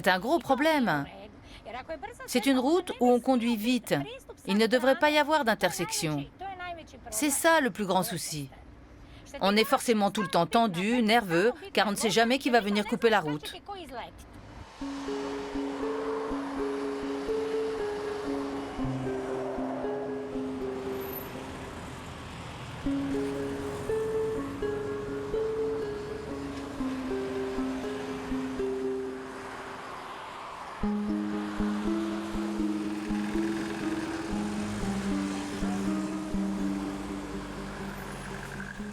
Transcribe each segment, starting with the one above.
C'est un gros problème. C'est une route où on conduit vite. Il ne devrait pas y avoir d'intersection. C'est ça le plus grand souci. On est forcément tout le temps tendu, nerveux, car on ne sait jamais qui va venir couper la route.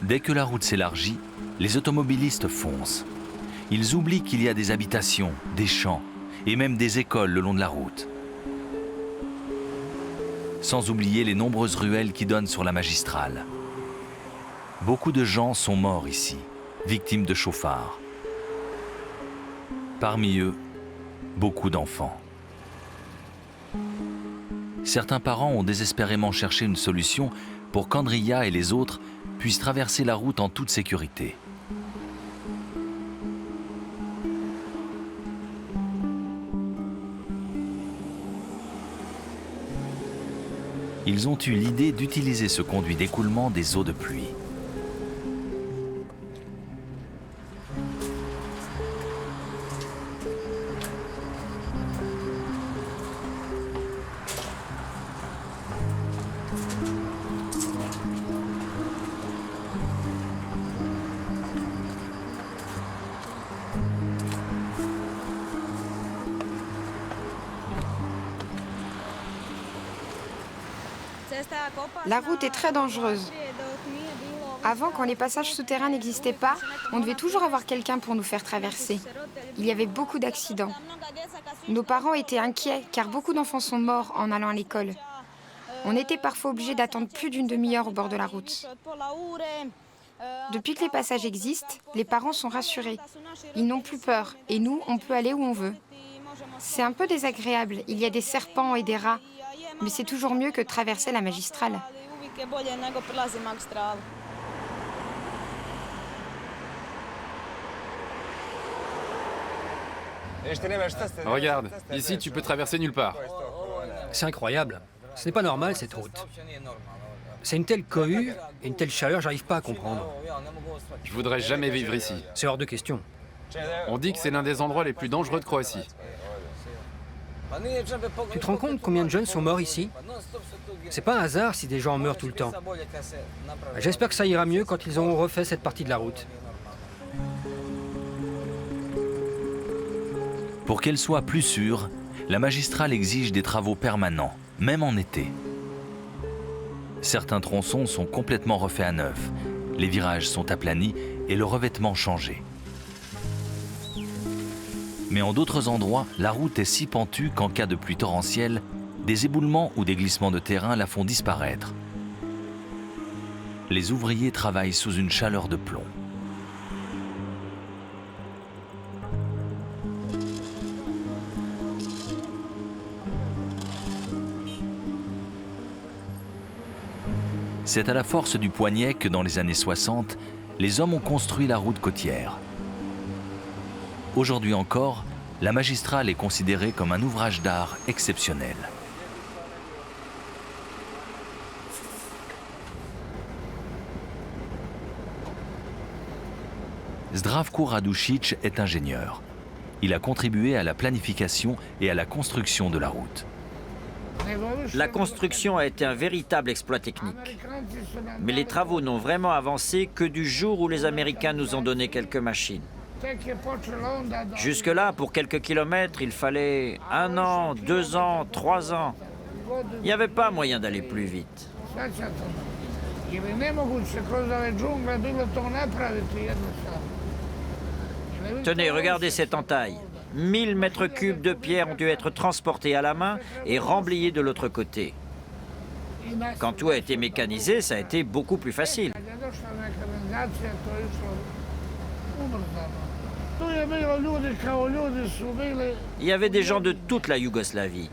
Dès que la route s'élargit, les automobilistes foncent. Ils oublient qu'il y a des habitations, des champs et même des écoles le long de la route. Sans oublier les nombreuses ruelles qui donnent sur la magistrale. Beaucoup de gens sont morts ici, victimes de chauffards. Parmi eux, beaucoup d'enfants. Certains parents ont désespérément cherché une solution pour qu'Andrea et les autres puissent traverser la route en toute sécurité. Ils ont eu l'idée d'utiliser ce conduit d'écoulement des eaux de pluie. La route est très dangereuse. Avant, quand les passages souterrains n'existaient pas, on devait toujours avoir quelqu'un pour nous faire traverser. Il y avait beaucoup d'accidents. Nos parents étaient inquiets car beaucoup d'enfants sont morts en allant à l'école. On était parfois obligés d'attendre plus d'une demi-heure au bord de la route. Depuis que les passages existent, les parents sont rassurés. Ils n'ont plus peur et nous, on peut aller où on veut. C'est un peu désagréable, il y a des serpents et des rats, mais c'est toujours mieux que de traverser la magistrale. Regarde, ici tu peux traverser nulle part. C'est incroyable. Ce n'est pas normal cette route. C'est une telle cohue et une telle chaleur, j'arrive pas à comprendre. Je voudrais jamais vivre ici. C'est hors de question. On dit que c'est l'un des endroits les plus dangereux de Croatie. Tu te rends compte combien de jeunes sont morts ici? C'est pas un hasard si des gens meurent tout le temps. J'espère que ça ira mieux quand ils auront refait cette partie de la route. Pour qu'elle soit plus sûre, la magistrale exige des travaux permanents, même en été. Certains tronçons sont complètement refaits à neuf, les virages sont aplanis et le revêtement changé. Mais en d'autres endroits, la route est si pentue qu'en cas de pluie torrentielle, des éboulements ou des glissements de terrain la font disparaître. Les ouvriers travaillent sous une chaleur de plomb. C'est à la force du poignet que dans les années 60, les hommes ont construit la route côtière. Aujourd'hui encore, la magistrale est considérée comme un ouvrage d'art exceptionnel. Zdravko Radušić est ingénieur. Il a contribué à la planification et à la construction de la route. La construction a été un véritable exploit technique. Mais les travaux n'ont vraiment avancé que du jour où les Américains nous ont donné quelques machines. Jusque-là, pour quelques kilomètres, il fallait 1 an, 2 ans, 3 ans. Il n'y avait pas moyen d'aller plus vite. Tenez, regardez cette entaille. 1000 mètres cubes de pierre ont dû être transportés à la main et remblayés de l'autre côté. Quand tout a été mécanisé, ça a été beaucoup plus facile. Il y avait des gens de toute la Yougoslavie.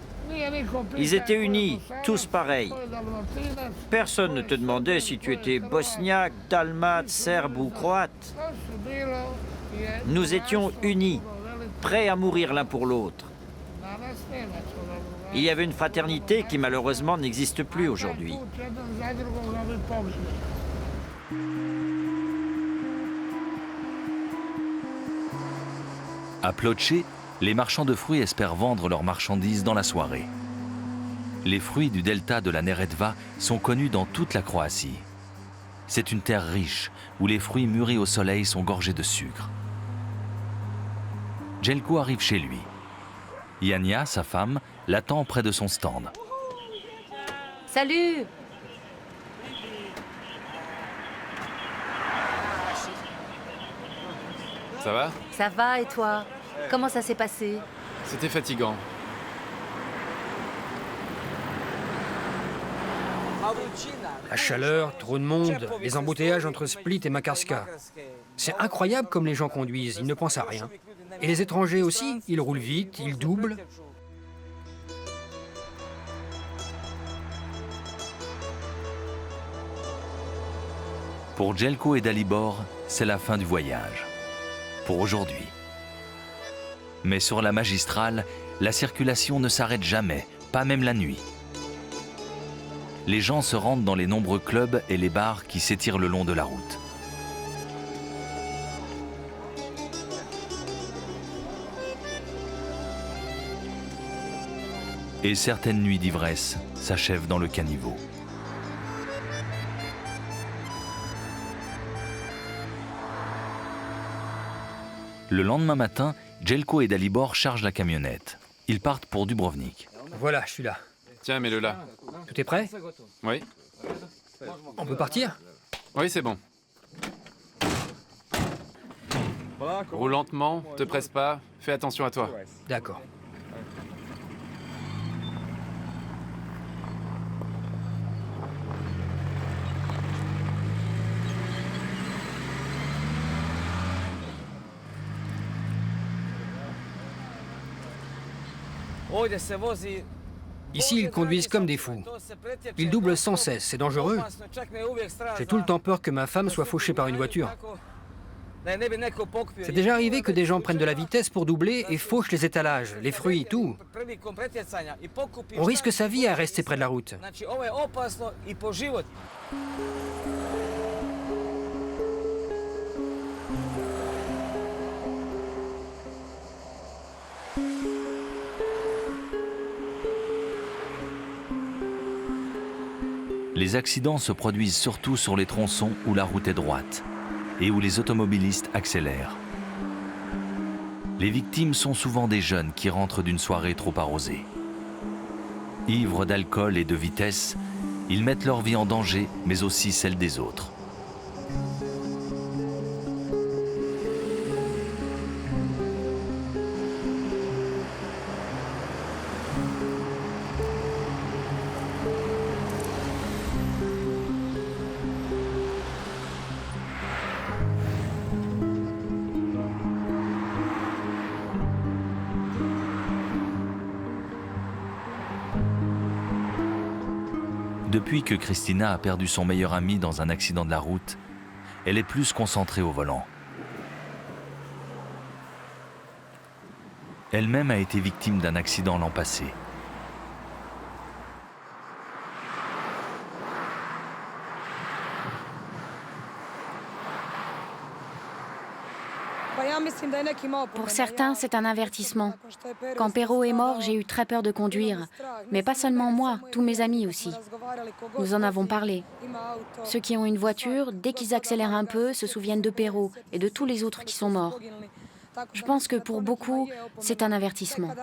Ils étaient unis, tous pareils. Personne ne te demandait si tu étais bosniaque, dalmate, serbe ou croate. Nous étions unis. prêts à mourir l'un pour l'autre. Il y avait une fraternité qui malheureusement n'existe plus aujourd'hui. À Ploče, les marchands de fruits espèrent vendre leurs marchandises dans la soirée. Les fruits du delta de la Neretva sont connus dans toute la Croatie. C'est une terre riche où les fruits mûris au soleil sont gorgés de sucre. Jelko arrive chez lui. Janja, sa femme, l'attend près de son stand. Salut! Ça va? Ça va et toi? Comment ça s'est passé? C'était fatigant. La chaleur, trop de monde, les embouteillages entre Split et Makarska. C'est incroyable comme les gens conduisent, ils ne pensent à rien. Et les étrangers aussi, ils roulent vite, ils doublent. Pour Jelko et Dalibor, c'est la fin du voyage. Pour aujourd'hui. Mais sur la magistrale, la circulation ne s'arrête jamais, pas même la nuit. Les gens se rendent dans les nombreux clubs et les bars qui s'étirent le long de la route. Et certaines nuits d'ivresse s'achèvent dans le caniveau. Le lendemain matin, Jelko et Dalibor chargent la camionnette. Ils partent pour Dubrovnik. Voilà, je suis là. Tiens, mets-le là. Tout est prêt? Oui. On peut partir? Oui, c'est bon. Roule lentement, te presse pas, fais attention à toi. D'accord. Ici, ils conduisent comme des fous. Ils doublent sans cesse, c'est dangereux. J'ai tout le temps peur que ma femme soit fauchée par une voiture. C'est déjà arrivé que des gens prennent de la vitesse pour doubler et fauchent les étalages, les fruits, tout. On risque sa vie à rester près de la route. Les accidents se produisent surtout sur les tronçons où la route est droite et où les automobilistes accélèrent. Les victimes sont souvent des jeunes qui rentrent d'une soirée trop arrosée. Ivres d'alcool et de vitesse, ils mettent leur vie en danger, mais aussi celle des autres. Depuis que Christina a perdu son meilleur ami dans un accident de la route, elle est plus concentrée au volant. Elle-même a été victime d'un accident l'an passé. Pour certains, c'est un avertissement. Quand Pero est mort, j'ai eu très peur de conduire. Mais pas seulement moi, tous mes amis aussi. Nous en avons parlé. Ceux qui ont une voiture, dès qu'ils accélèrent un peu, se souviennent de Pero et de tous les autres qui sont morts. Je pense que pour beaucoup, c'est un avertissement.